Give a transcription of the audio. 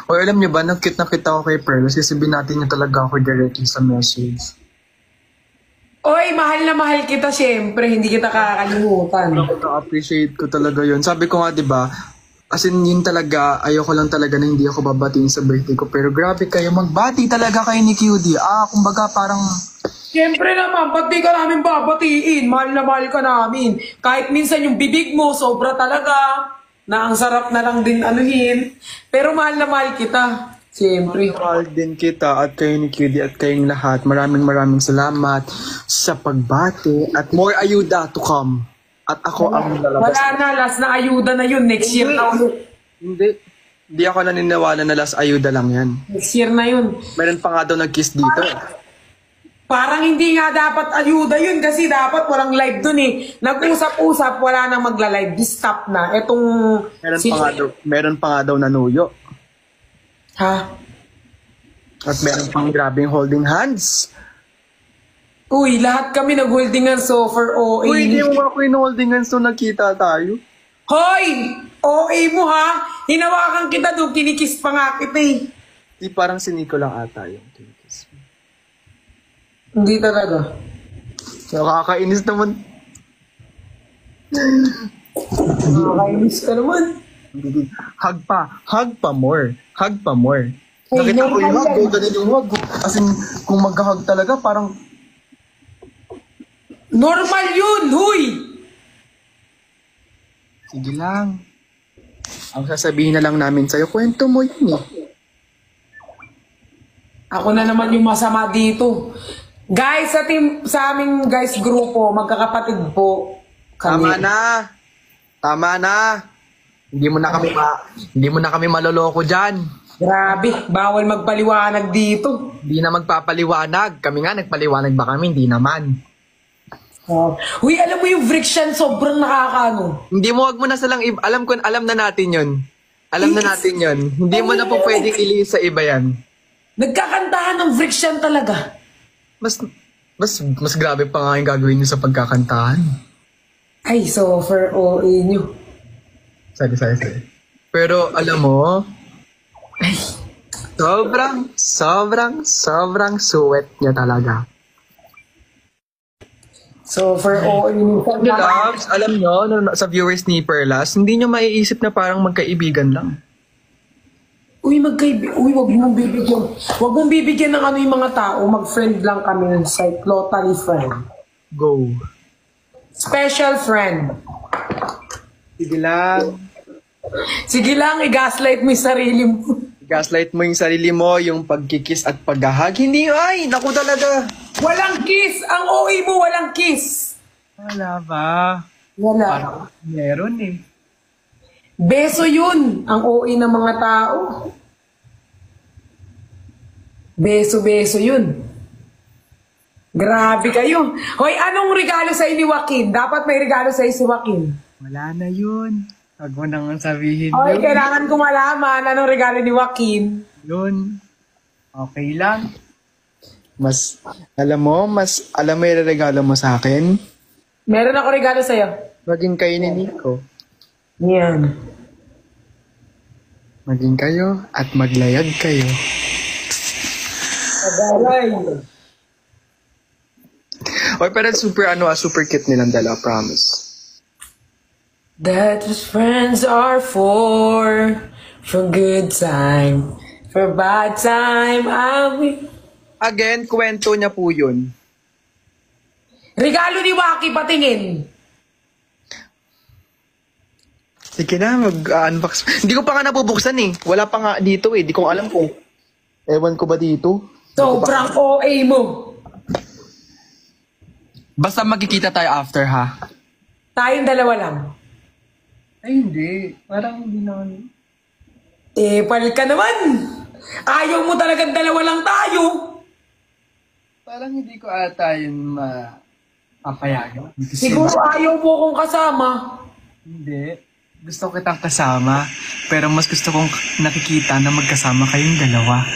O alam niyo ba, nakita ko kay Pearl kasi natin niya talaga ako directly sa message. Oy, mahal na mahal kita syempre, hindi kita kakalimutan. Na-appreciate ko talaga yun. Sabi ko nga, di ba, as in yun talaga, ayoko lang talaga na hindi ako babatiin sa birthday ko. Pero grabe kayo, magbati talaga kayo ni QD. Kumbaga parang... Siyempre naman, ba't di ka namin babatiin? Mahal na mahal ka namin. Kahit minsan yung bibig mo, sobra talaga. Na ang sarap na lang din anuhin. Pero mahal na mahal kita. Siyempre. Mahal din kita at kayo ni QD at kayong lahat. Maraming salamat sa pagbati at more ayuda to come. At ako ang lalabas. Wala na, last na ayuda na yun. Next year na ulit. Hindi ako naniniwala na last ayuda lang yan. Next year na yun. Meron pa nga daw nag-kiss dito. Parang hindi nga dapat ayuda yun kasi dapat walang live dun eh. Nag-usap-usap, wala nang magla-live. Stop na. Etong... Meron pa nga daw nanuyo. Ha? At meron pang grabing holding hands. Uy, lahat kami nag-holding hands so for OA. Uy, hindi mo ako in-holding hands nung nagkita tayo. Hoy! OA mo ha? Hinawakan kita doon, kinikiss pa nga kita eh. Di parang si Nico lang ata yung kinikis mo. Hindi talaga. Nakakainis naman. Nakakainis ka naman. Hug pa more. Hug pa more. Hey, Nakita ko yung normal hug, ganun yung hug. As in, kung mag-hug talaga, parang... Normal yun, huy! Sige lang. Ang sasabihin na lang namin sa'yo, kwento mo yun eh. Ako na naman yung masama dito. Guys, sa aming guys grupo, magkakapatid po kami. Tama na. Hindi mo na kami maloloko diyan. Grabe, bawal magpaliwanag dito. Hindi na magpapaliwanag. Kami nga nagpaliwanag ba kami? Hindi naman. Oh. Uy, alam mo yung friction, sobrang nakakaano. Hindi mo, wag mo na salang alam na natin 'yon. Alam na natin 'yon. Hindi mo na po pwedeng ilihis sa iba 'yan. Nagkakantahan ng friction talaga. Mas grabe pa nga yung gagawin niyo sa pagkakantahan. Ay, so for OA nyo. Sorry. Pero alam mo, Ay, sobrang suwet niya talaga. so for OA nyo. Loves, alam nyo, sa viewers ni Perlas, hindi nyo maiisip na parang magkaibigan lang. Uy, wag mong bibigyan. Wag mong bibigyan ng ano yung mga tao. Mag-friend lang kami sa totally friend. Go. Special friend. Sige lang, i-gaslight mo yung sarili mo. gaslight mo yung sarili mo, yung pagkikis at paghahag. Hindi, naku talaga. Walang kiss! Ang OA mo, walang kiss! Wala ba? Wala. Parang meron eh. Beso yun, ang OA ng mga tao. Beso yun. Grabe kayo. Hoy, anong regalo sa'yo ni Joaquin? Dapat may regalo sa'yo si Joaquin. Wala na yun. Huwag mo nang sabihin Hoy, yun. kailangan ko malaman anong regalo ni Joaquin. Yun. Okay lang. Alam mo yung regalo mo sa akin? Meron ako regalo sa'yo. Maging kayo ni Nico. Yan. Maging kayo at maglayag kayo. Agalay. Oy, pero super cute nilang dalawa, promise. That's what friends are for good time. For bad time, I will... Again, kwento niya po yun. Regalo ni Waki, patingin. Sige na, mag-unbox. Hindi ko pa nga nabubuksan eh. Wala pa nga dito eh. Di ko alam kung... Ewan ko ba dito? Sobrang OA mo. Basta magkikita tayo after, ha? Tayong dalawa lang. Ay, hindi. Parang hindi naman. Palit ka naman. Ayaw mo talagang dalawa lang tayo. Parang hindi ko ata yun papayagan. Siguro ayaw mo akong kasama. Hindi. Gusto ko kitang kasama. Pero mas gusto kong nakikita na magkasama kayong dalawa.